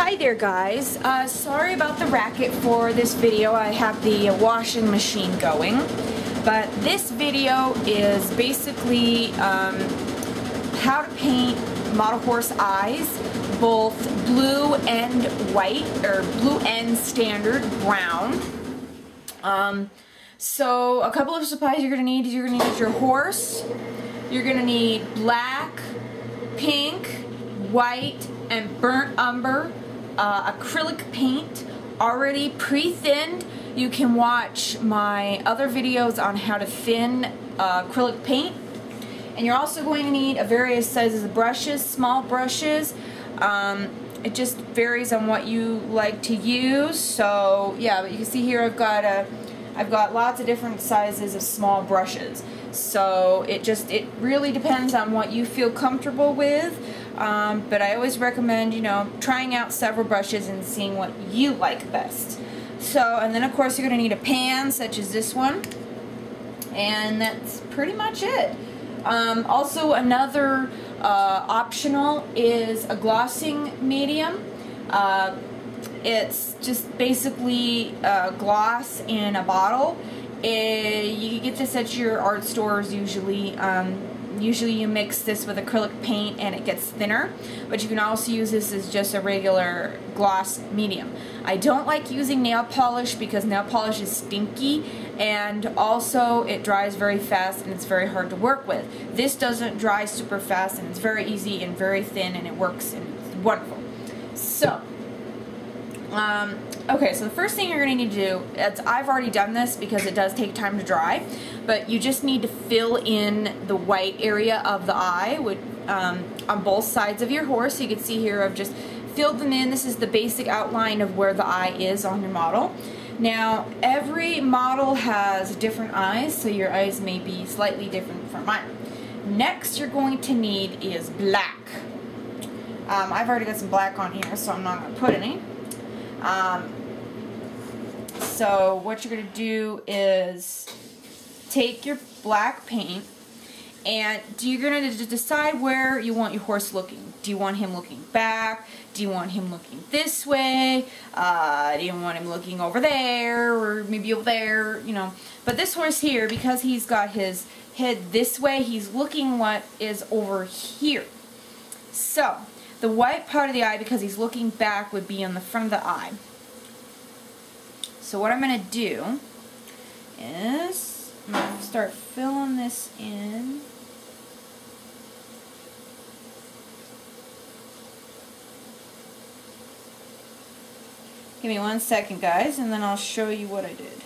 Hi there guys, sorry about the racket for this video. I have the washing machine going, but this video is basically how to paint model horse eyes, both blue and white, or blue and standard brown. So a couple of supplies you're going to need is you're going to need your horse, you're going to need black, pink, white, and burnt umber, acrylic paint, already pre-thinned. You can watch my other videos on how to thin acrylic paint. And you're also going to need various sizes of brushes, small brushes. It just varies on what you like to use. So yeah, but you can see here I've got lots of different sizes of small brushes. So it really depends on what you feel comfortable with. But I always recommend, trying out several brushes and seeing what you like best. So, and then of course you're going to need a pan such as this one. And that's pretty much it. Also another optional is a glossing medium. It's just basically gloss in a bottle. You get this at your art stores usually. Usually you mix this with acrylic paint and it gets thinner, but you can also use this as just a regular gloss medium. I don't like using nail polish because nail polish is stinky, and also it dries very fast and it's very hard to work with. This doesn't dry super fast and it's very easy and very thin and it works and it's wonderful. So, okay, so the first thing you're going to need to do, I've already done this because it does take time to dry, but you just need to fill in the white area of the eye with, on both sides of your horse. So you can see here I've just filled them in. This is the basic outline of where the eye is on your model. Now, every model has different eyes, so your eyes may be slightly different from mine. Next you're going to need is black. I've already got some black on here, so I'm not going to put any. So what you're going to do is take your black paint and you're going to decide where you want your horse looking. Do you want him looking back? Do you want him looking this way? Do you want him looking over there or maybe over there? But this horse here, because he's got his head this way, he's looking what is over here. So the white part of the eye, because he's looking back, would be on the front of the eye. So what I'm going to do is I'm going to start filling this in. Give me 1 second, guys, and then I'll show you what I did.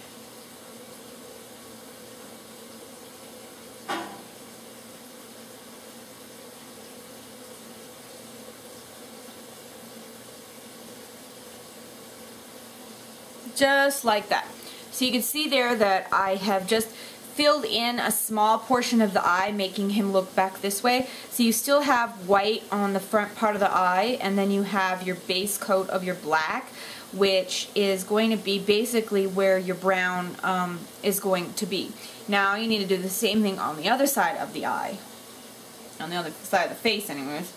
Just like that. So you can see there that I have just filled in a small portion of the eye, making him look back this way. So you still have white on the front part of the eye, and then you have your base coat of your black, which is going to be basically where your brown is going to be. Now you need to do the same thing on the other side of the eye. On the other side of the face anyways.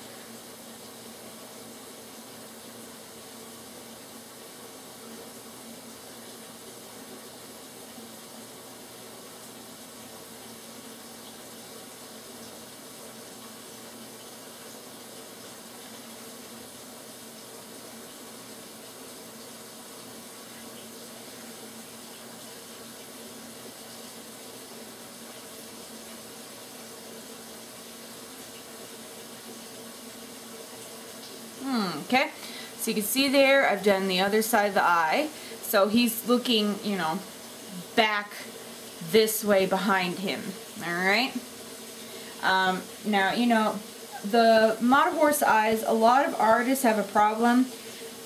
Okay, so you can see there I've done the other side of the eye. So he's looking, back this way behind him. Alright? Now, the model horse eyes, a lot of artists have a problem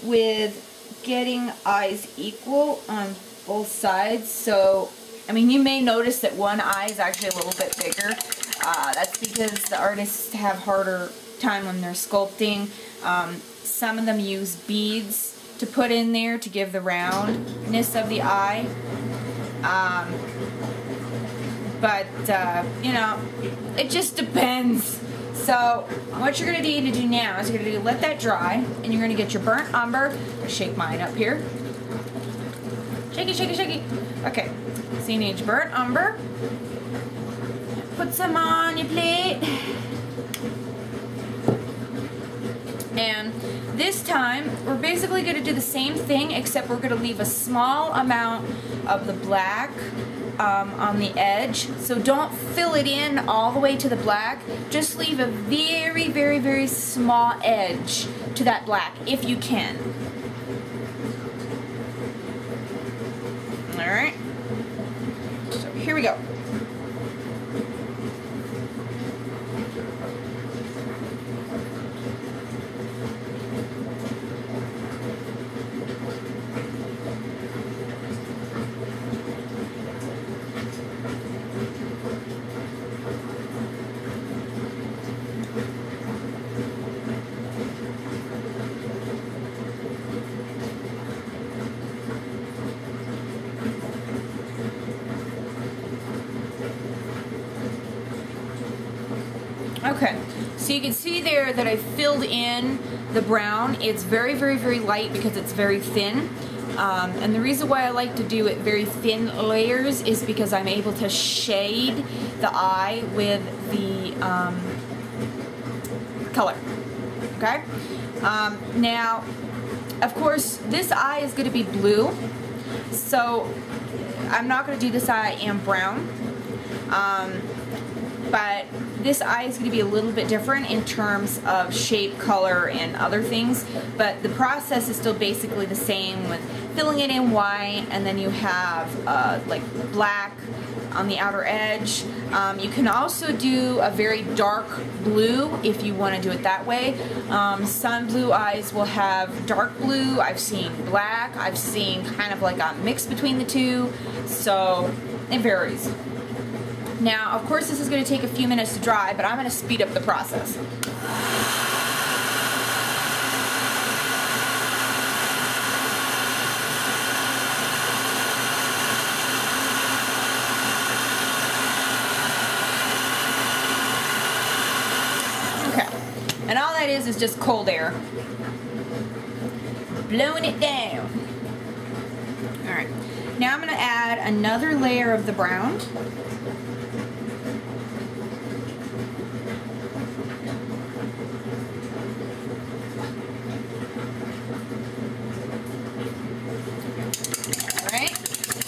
with getting eyes equal on both sides. So, you may notice that one eye is actually a little bit bigger. That's because the artists have harder time when they're sculpting. Some of them use beads to put in there to give the roundness of the eye. But, it just depends. So what you're going to need to do now is you're going to let that dry, and you're going to get your burnt umber. I'm going to shake mine up here. Shake it, shake it, shake it. Okay, so you need your burnt umber. Put some on your plate. And this time, we're basically going to do the same thing, except we're going to leave a small amount of the black on the edge. So don't fill it in all the way to the black. Just leave a very, very, very small edge to that black, if you can. Alright. So here we go. Okay, so you can see there that I filled in the brown. It's very, very, very light because it's very thin. And the reason why I like to do it very thin layers is because I'm able to shade the eye with the color. Okay? Now, of course, this eye is going to be blue. So I'm not going to do this eye and brown. But this eye is going to be a little bit different in terms of shape, color, and other things. But the process is still basically the same with filling it in white, and then you have like black on the outer edge. You can also do a very dark blue if you want to do it that way. Some blue eyes will have dark blue. I've seen black. I've seen kind of like a mix between the two. So it varies. Now, of course, this is going to take a few minutes to dry, but I'm going to speed up the process. Okay, and all that is just cold air. Blowing it down. Alright, now I'm going to add another layer of the brown.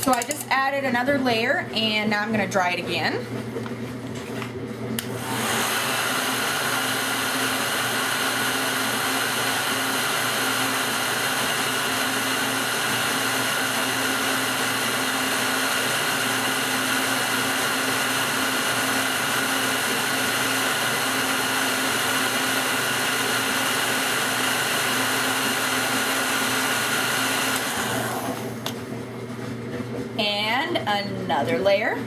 So I just added another layer, and now I'm going to dry it again. And another layer.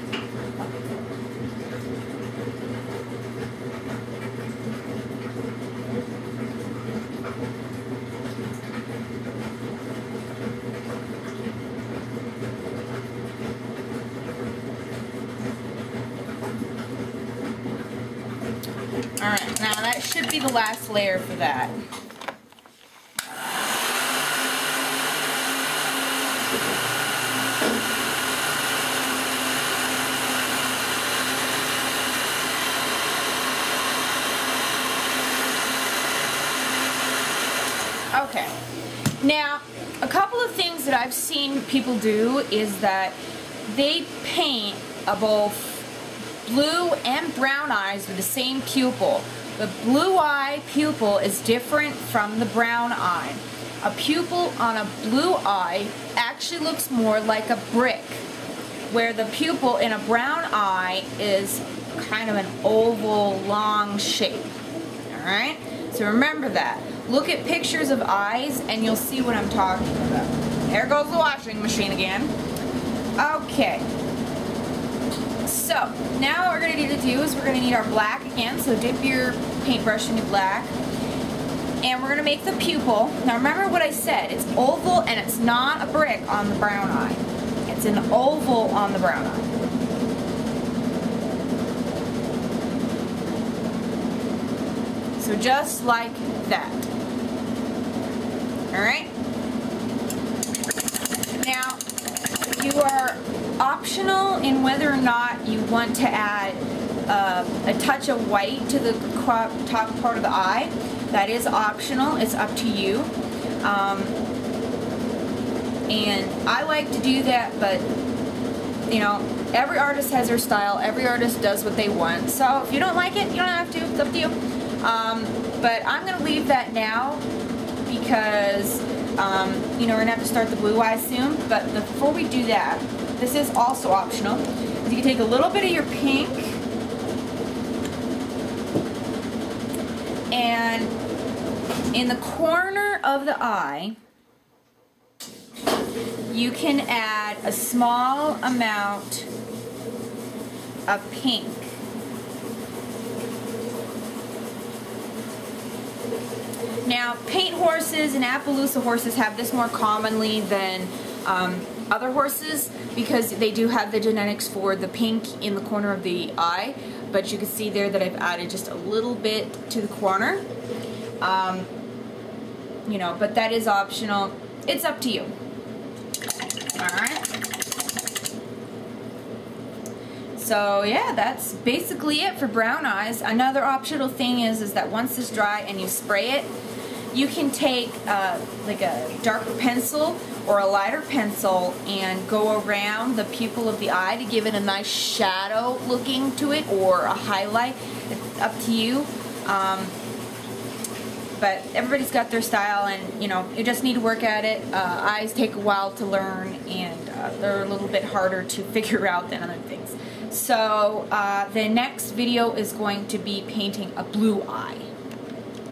Alright, now that should be the last layer for that. Okay, now a couple of things that I've seen people do is that they paint both blue and brown eyes with the same pupil. The blue eye pupil is different from the brown eye. A pupil on a blue eye actually looks more like a brick, where the pupil in a brown eye is kind of an oval, long shape. Alright? So remember that. Look at pictures of eyes and you'll see what I'm talking about. There goes the washing machine again. Okay. So, now what we're going to need to do is we're going to need our black again. So dip your paintbrush into black. And we're going to make the pupil. Now remember what I said. It's oval and it's not a brick on the brown eye. It's an oval on the brown eye. So just like that. Alright? Now, you are optional in whether or not you want to add a touch of white to the top part of the eye. That is optional. It's up to you. And I like to do that, but you know, every artist has their style. Every artist does what they want. So if you don't like it, you don't have to. It's up to you. But I'm going to leave that now because, you know, we're going to have to start the blue eye soon. But before we do that, this is also optional. You can take a little bit of your pink and in the corner of the eye, you can add a small amount of pink. Now, paint horses and Appaloosa horses have this more commonly than other horses because they do have the genetics for the pink in the corner of the eye. But you can see there that I've added just a little bit to the corner. You know, but that is optional. It's up to you. Alright. So yeah, that's basically it for brown eyes. Another optional thing is that once it's dry and you spray it, you can take like a darker pencil or a lighter pencil and go around the pupil of the eye to give it a nice shadow looking to it, or a highlight. It's up to you. But everybody's got their style, and you know, you just need to work at it. Eyes take a while to learn, and they're a little bit harder to figure out than other things. So the next video is going to be painting a blue eye.